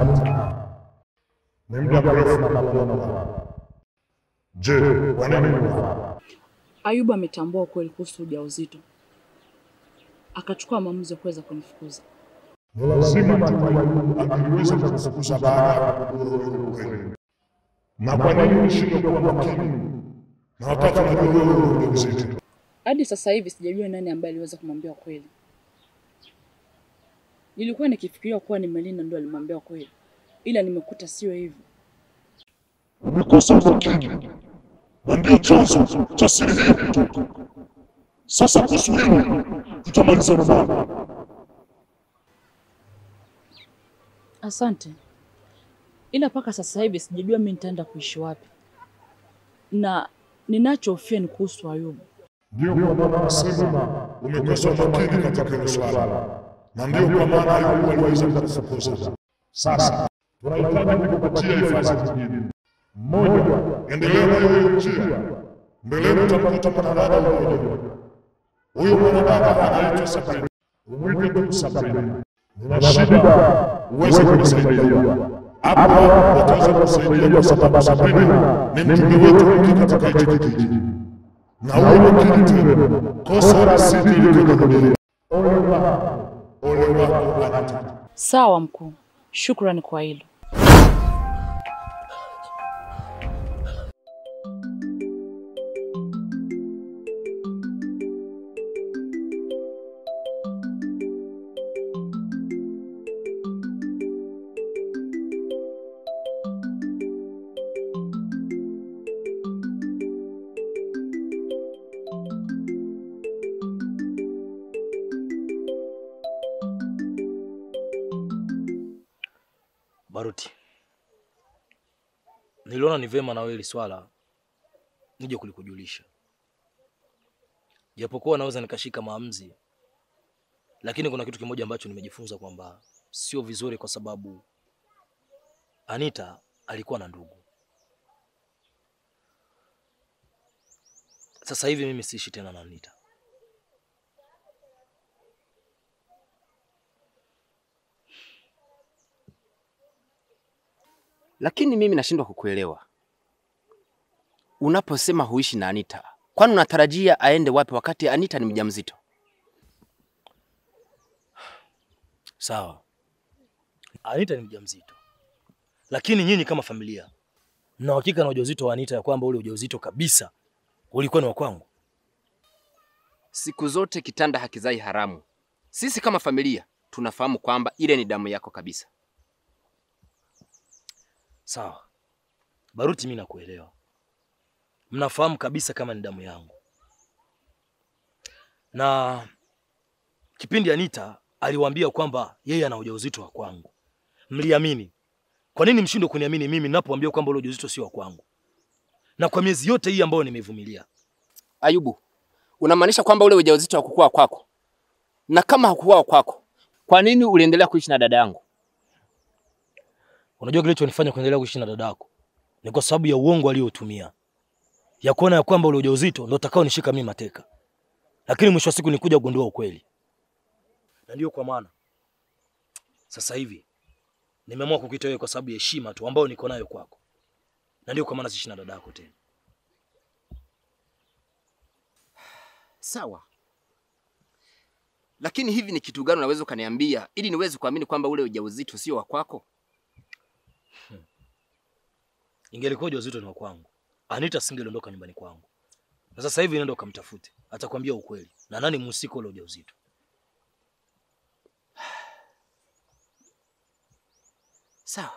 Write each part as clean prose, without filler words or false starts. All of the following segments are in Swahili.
Anita. Ni muda mrefu na kuona. Je, kwa nini? Ayubu ametambua kweli kuhusu ujauzito. Akachukua maamuzi ya kuweza kunifukuza. Ni lazima Ayubu angeweza kufukuza baada ya kugundua ukweli. Na kwa nini unashindwa kuwa makini? Na wakati unajua wewe una ujauzito. Hadi sasa hivi sijajua nani ambaye aliweza kumwambia kweli. Nilikuwa nikifikiria kuwa ni Melina ndo alimwambia kweli. Ila nimekuta sio hivyo. Umekosa makini. Ndio chanzo cha siri hii kutoka. Sasa kusuhiwa tutamaliza mambo. Asante. Ila paka sasa hivi sijajua mimi nitaenda kuishi wapi. Na ninachofia ni kuhusu Ayubu. Ndio kwa maana nasema umekosa makini katika hilo swala. Na ndio kwa maana Ayubu aliweza kukufukuza. Sasa tunahitaji kukupatia hifadhi nyingine. Moja, endelea na hiyo njia. Mbeleni utamkuta mwanadada mmoja. Huyo mwanadada anaitwa Sabrina. Umwite tu Sabrina. Nina shida, uweze kunisaidia. Hapo utaweza kusaidia kwa sababu Sabrina ni mtume wetu mwingi katika hicho kijiji. Na uwe makini tena. Kosa la siri likakudia. Ole wako Anita. Sawa mkuu. Shukrani kwa hilo. Baruti, niliona ni vema na wewe hili swala nije kulikujulisha. Japokuwa naweza nikashika maamuzi, lakini kuna kitu kimoja ambacho nimejifunza kwamba sio vizuri, kwa sababu Anita alikuwa na ndugu. Sasa hivi mimi siishi tena na Anita. Lakini mimi nashindwa kukuelewa. Unaposema huishi na Anita, kwani unatarajia aende wapi wakati Anita ni mjamzito? Sawa. Anita ni mjamzito. Lakini nyinyi kama familia mna hakika na ujauzito wa Anita ya kwamba ule ujauzito kabisa ulikuwa ni wa kwangu? Siku zote kitanda hakizai haramu. Sisi kama familia tunafahamu kwamba ile ni damu yako kabisa. Sawa. Baruti, mimi nakuelewa. Mnafahamu kabisa kama ni damu yangu. Na kipindi Anita aliwaambia kwamba yeye ana ujauzito wa kwangu, mliamini. Kwa nini mshindwe kuniamini mimi ninapoambia kwamba ule ujauzito sio wa kwangu? Na kwa miezi yote hii ambayo nimevumilia. Ayubu, unamaanisha kwamba ule ujauzito hakukuwa kwako? Na kama hakukuwa kwako, kwa nini uliendelea kuishi na dada yangu? Unajua kilichonifanya kuendelea kuishi na dadako ni kwa sababu ya uongo aliotumia. Ya kuona ya kwamba ule ujauzito ndio utakao nishika mimi mateka. Lakini mwisho wa siku nikuja kugundua ukweli. Na ndio kwa maana sasa hivi nimeamua kukuita wewe kwa sababu ya heshima tu ambayo niko nayo kwako. Na ndio kwa maana siishi na dadako tena. Sawa. Lakini hivi ni kitu gani unaweza kuniambia ili niweze kuamini kwamba ule ujauzito sio wa kwako? Ingelikuwa ujauzito ni wa kwangu, Anita singeondoka nyumbani kwangu. Na sasa hivi nenda ukamtafute, atakwambia ukweli. Na nani mhusika ule ujauzito? Sawa.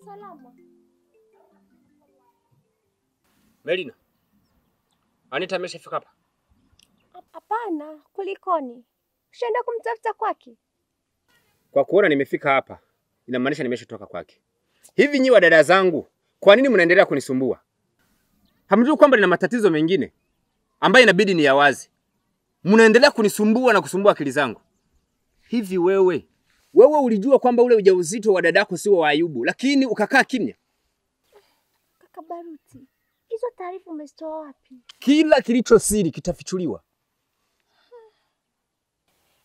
salama. Melina, Anita ameshafika hapa? Hapana, kulikoni? Ushaenda kumtafuta kwake? Kwa kuona nimefika hapa, inamaanisha nimeshatoka kwake. Hivi nyi wa dada zangu, kwa nini mnaendelea kunisumbua? Hamjui kwamba nina matatizo mengine ambayo inabidi ni yawazi. Mnaendelea kunisumbua na kusumbua akili zangu. Hivi wewe ulijua kwamba ule ujauzito wa dadako si wa Ayubu, lakini ukakaa kimya? Kaka Baruti, hizo taarifa umezitoa wapi? Kila kilicho siri kitafichuliwa.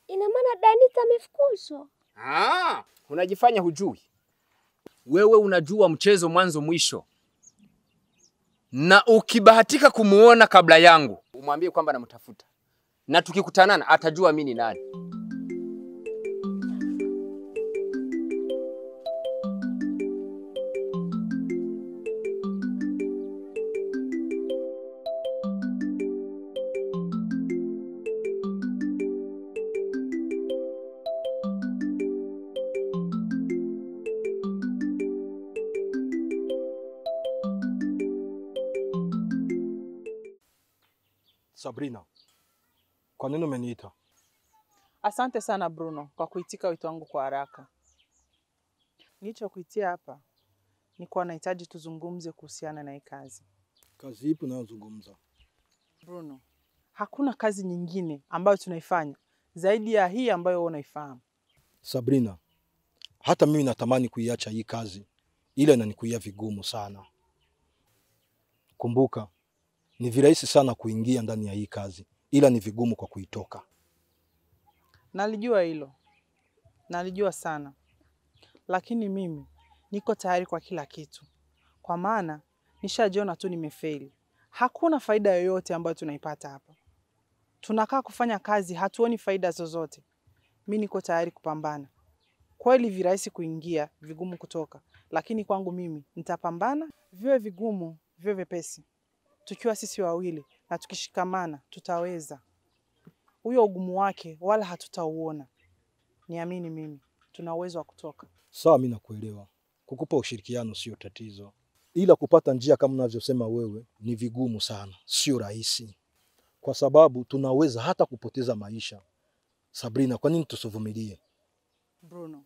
Ina maana Danita amefukuzwa? Unajifanya hujui. Wewe unajua mchezo mwanzo mwisho. Na ukibahatika kumuona kabla yangu, umwambie kwamba namtafuta. Na tukikutanana atajua mimi ni nani. Sabrina, kwa nini umeniita? Asante sana Bruno kwa kuitika wito wangu kwa haraka. Nilichokuitia hapa ni kwa nahitaji tuzungumze kuhusiana na hii kazi. Kazi ipi unayozungumza? Bruno, hakuna kazi nyingine ambayo tunaifanya zaidi ya hii ambayo wewe unaifahamu. Sabrina, hata mimi natamani kuiacha hii kazi, ila inanikuia vigumu sana. Kumbuka, ni virahisi sana kuingia ndani ya hii kazi, ila ni vigumu kwa kuitoka. Nalijua hilo. Nalijua sana. Lakini mimi niko tayari kwa kila kitu. Kwa maana nishajiona tu nimefeli. Hakuna faida yoyote ambayo tunaipata hapa. Tunakaa kufanya kazi, hatuoni faida zozote. Mimi niko tayari kupambana. Kweli virahisi kuingia, vigumu kutoka. Lakini kwangu mimi nitapambana, viwe vigumu, viwe vyepesi. Tukiwa sisi wawili na tukishikamana tutaweza. Huyo ugumu wake wala hatutauona. Niamini mimi, tuna uwezo wa kutoka. Sawa, mimi nakuelewa. Kukupa ushirikiano sio tatizo. Ila kupata njia kama unavyosema wewe ni vigumu sana, sio rahisi. Kwa sababu tunaweza hata kupoteza maisha. Sabrina, kwa nini tusivumilie? Bruno,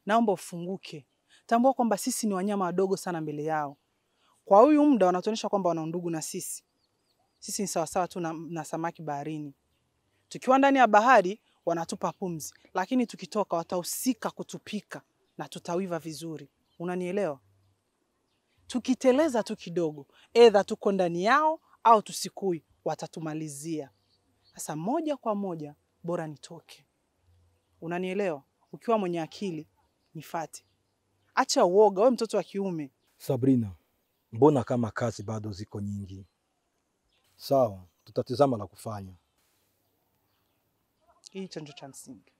naomba ufunguke. Tambua kwamba sisi ni wanyama wadogo sana mbele yao. Kwa huyu muda wanatuonyesha kwamba wana ndugu na sisi. Sisi ni sawasawa tu na samaki baharini. Tukiwa ndani ya bahari wanatupa pumzi, lakini tukitoka watahusika kutupika na tutawiva vizuri. Unanielewa? Tukiteleza tu kidogo, either tuko ndani yao au tusikui, watatumalizia. Sasa moja kwa moja bora nitoke. Unanielewa? Ukiwa mwenye akili nifuate. Acha uoga, wewe mtoto wa kiume. Sabrina, mbona kama kazi bado ziko nyingi? Sawa, tutatizama la kufanya. Hii chanjo cha msingi.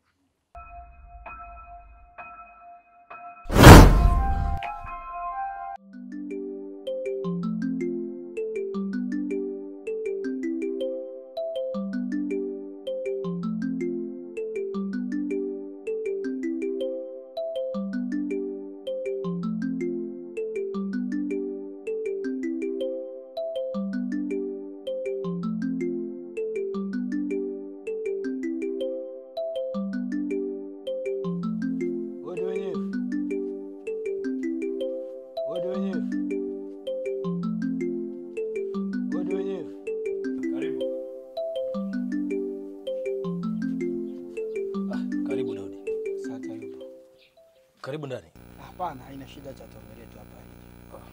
Karibu ndani. Hapana, haina shida, cha tuongelee tu hapa hivi.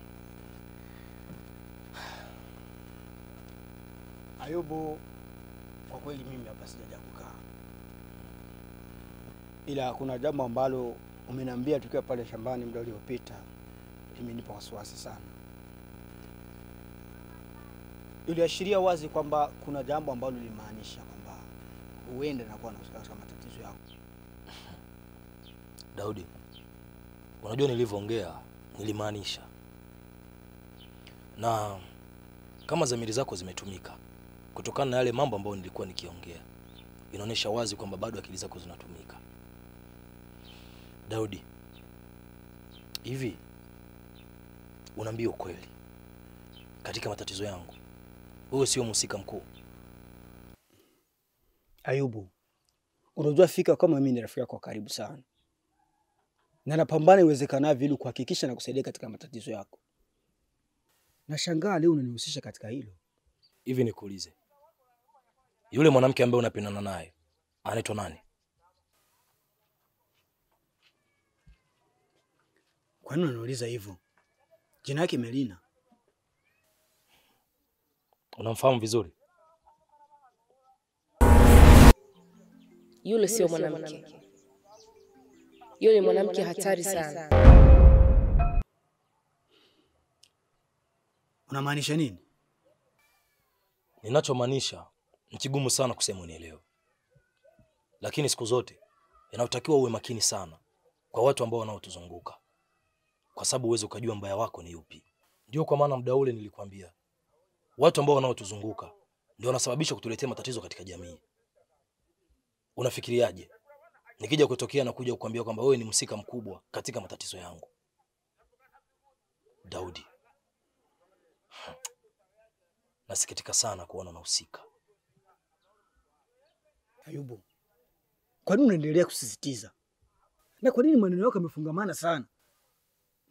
Ayubu, kwa kweli mimi hapa sijaja kukaa. Ila kuna jambo ambalo umeniambia tukiwa pale shambani muda uliopita, limenipa wasiwasi sana. Iliashiria wazi kwamba kuna jambo ambalo limaanisha kwamba huenda na kuwa na katika matatizo yako. Daudi, unajua nilivyoongea nilimaanisha. Na kama dhamiri zako zimetumika kutokana na yale mambo ambayo nilikuwa nikiongea, inaonyesha wazi kwamba bado akili zako zinatumika. Daudi, hivi Unaambia ukweli. Katika matatizo yangu, wewe sio mhusika mkuu. Ayubu, unajua fika kama mimi ni rafiki yako karibu sana. Na napambana iwezekanavyo ili kuhakikisha na kusaidia katika matatizo yako. Nashangaa leo unanihusisha katika hilo. Hivi nikuulize. Yule mwanamke ambaye unapendana naye, anaitwa nani? Kwa nini unaniuliza hivyo? Jina yake Melina. Unamfahamu vizuri? Yule sio mwanamke. Yule mwanamke hatari sana. Unamaanisha nini? Ninachomaanisha ni kigumu sana kusema unielewe. Lakini siku zote inatakiwa uwe makini sana kwa watu ambao wanaotuzunguka. Kwa sababu uweze ukajua mbaya wako ni upi. Ndio kwa maana muda ule nilikwambia watu ambao wanaotuzunguka ndio wanasababisha kutuletea matatizo katika jamii. Unafikiriaje nikija kutokea na kuja kukuambia kwamba wewe ni mhusika mkubwa katika matatizo yangu? Daudi, nasikitika sana kuona unahusika. Ayubu, kwa nini unaendelea kusisitiza? Na kwa nini maneno yako yamefungamana sana?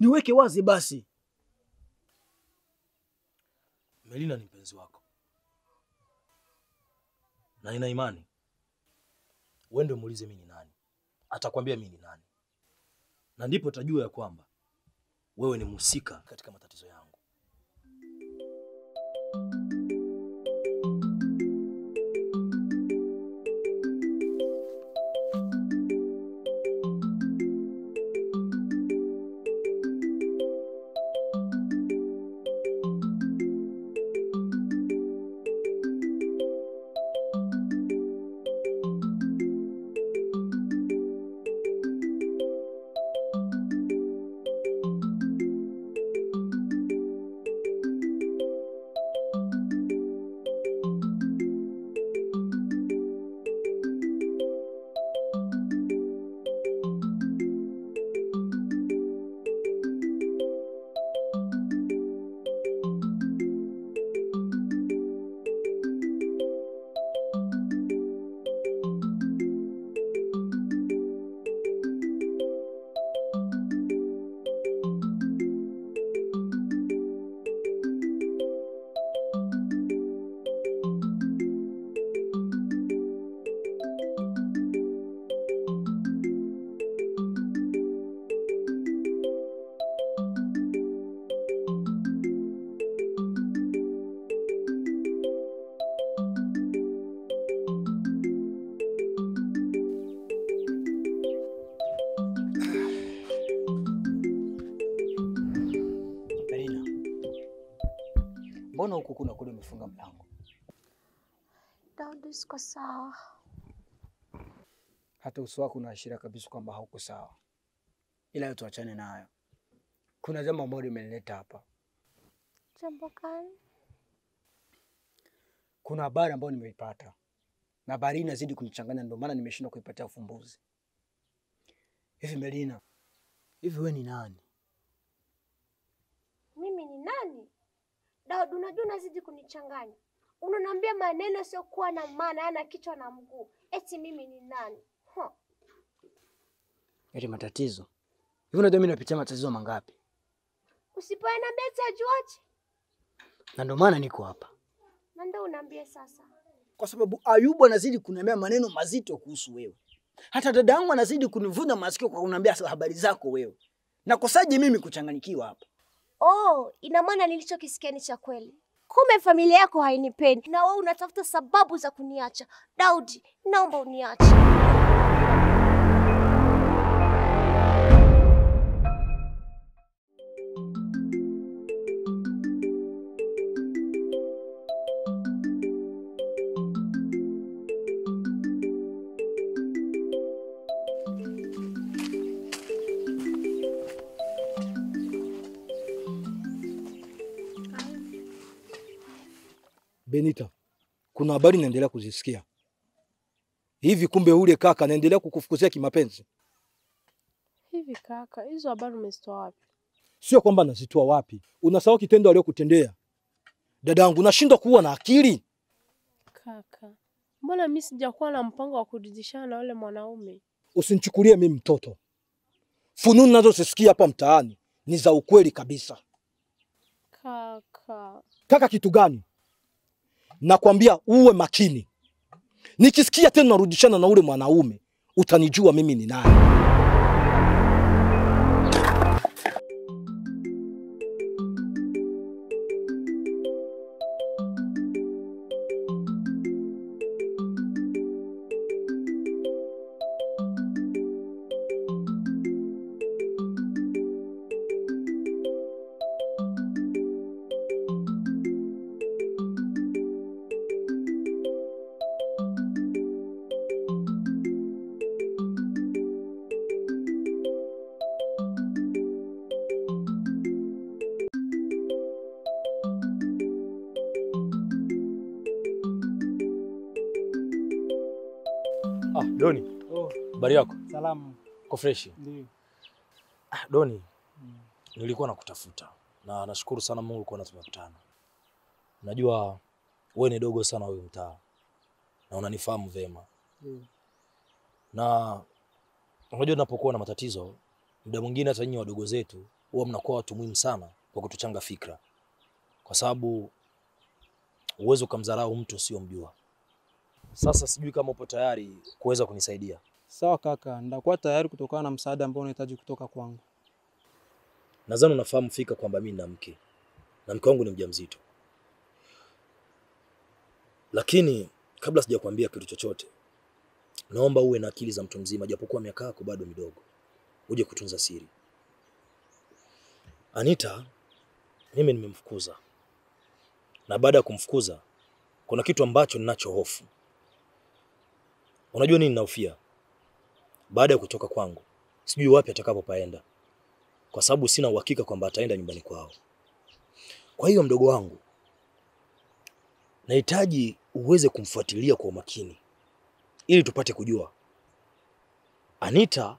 Niweke wazi basi. Melina ni mpenzi wako. Na nina imani wewe ndio muulize mimi ni nani. Atakwambia mimi ni nani. Na ndipo utajua ya kwamba wewe ni mhusika katika matatizo yangu. Mbona huku kuna kule umefunga mlango? Daudi, siko sawa. Hata uso wako unaashiria kabisa kwamba hauko sawa. Ila tuachane nayo. Kuna jambo ambalo limenileta hapa. Jambo gani? Kuna habari ambayo nimeipata. Na habari hii inazidi kunichanganya, ndio maana nimeshindwa kuipatia ufumbuzi. Hivi Melina, hivi wewe ni nani? Mimi ni nani? Daudi, unajua unazidi kunichanganya. Unaniambia maneno sio kuwa na maana, yana kichwa na mguu. Eti mimi ni nani? Eti matatizo. Hivi unajua mimi napitia matatizo mangapi? Usiponiambia tajuaje? Na ndio maana niko hapa. Na ndio unaambia sasa. Kwa sababu Ayubu anazidi kuniambia maneno mazito kuhusu wewe. Hata dada yangu anazidi kunivunja masikio kwa kuniambia habari zako wewe. Na kosaje mimi kuchanganyikiwa hapa? Oh, ina maana nilichokisikia ni cha kweli. Kumbe familia yako hainipendi na wewe unatafuta sababu za kuniacha. Daudi, naomba uniache. Benita, kuna habari naendelea kuzisikia. Hivi kumbe ule kaka anaendelea kukufukuzia kimapenzi? Hivi kaka, hizo habari umezitoa wapi? Sio kwamba nazitoa wapi. Unasahau kitendo aliyokutendea. Dadangu, nashindwa kuwa na akili. Kaka, mbona mimi sijakuwa na mpango wa kuridhishana na yule mwanaume? Usinichukulie mimi mtoto. Fununu nazosikia hapa mtaani ni za ukweli kabisa. Kaka. Kaka kitu gani? Nakwambia uwe makini. Nikisikia tena narudishana na ule mwanaume, utanijua mimi ni nani. Doni. Habari yako? Salamu. Uko fresh? Ndio. Doni. Nilikuwa nakutafuta na nashukuru sana Mungu kwa tumekutana. Najua wewe ni dogo sana wewe mtaa. Na unanifahamu vema. Na unajua tunapokuwa na matatizo, muda mwingine hata nyinyi wadogo zetu huwa mnakuwa watu muhimu sana kwa kutuchanga fikra. Kwa sababu uwezo kumdharau mtu sio mjua. Sasa sijui kama upo tayari kuweza kunisaidia. Sawa kaka, ndakuwa tayari kutokana na msaada ambao unahitaji kutoka kwangu. Nadhani unafahamu fika kwamba mimi na mke. Na mke wangu ni mjamzito. Lakini kabla sijakwambia kitu chochote, naomba uwe na akili za mtu mzima japokuwa miaka yako bado midogo. Uje kutunza siri. Anita, mimi nimemfukuza. Na baada ya kumfukuza, kuna kitu ambacho ninacho hofu. Unajua nini ninahofia? Baada ya kutoka kwangu, sijui wapi atakapopaenda. Kwa sababu sina uhakika kwamba ataenda nyumbani kwao. Kwa hiyo mdogo wangu, nahitaji uweze kumfuatilia kwa umakini ili tupate kujua Anita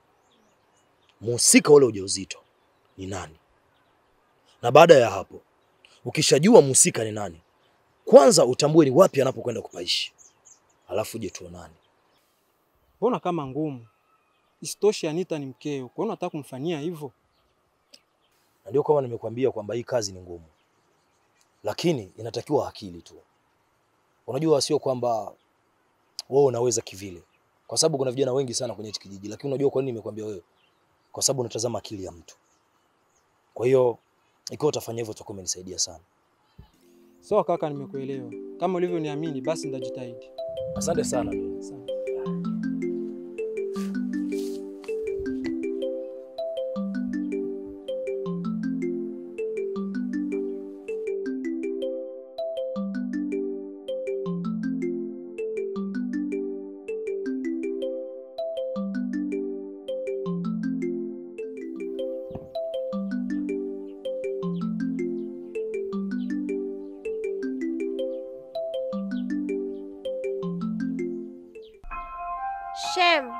mhusika wale ujauzito ni nani. Na baada ya hapo, ukishajua mhusika ni nani, kwanza utambue ni wapi anapokwenda kupaishi. Alafu uje tuonane. Mbona kama ngumu? Isitoshe Anita ni mkeo. Kwa nini unataka kumfanyia hivyo? Na ndio kama nimekuambia kwamba hii kazi ni ngumu. Lakini inatakiwa akili tu. Unajua sio kwamba wewe unaweza kivile. Kwa sababu kuna vijana wengi sana kwenye kijiji, lakini unajua kwa nini nimekuambia wewe? Kwa sababu unatazama akili ya mtu. Kwa hiyo ikiwa utafanya hivyo utakuwa umenisaidia sana. Sawa kaka, nimekuelewa. Kama ulivyoniamini basi nitajitahidi. Asante sana. Asante. Shem,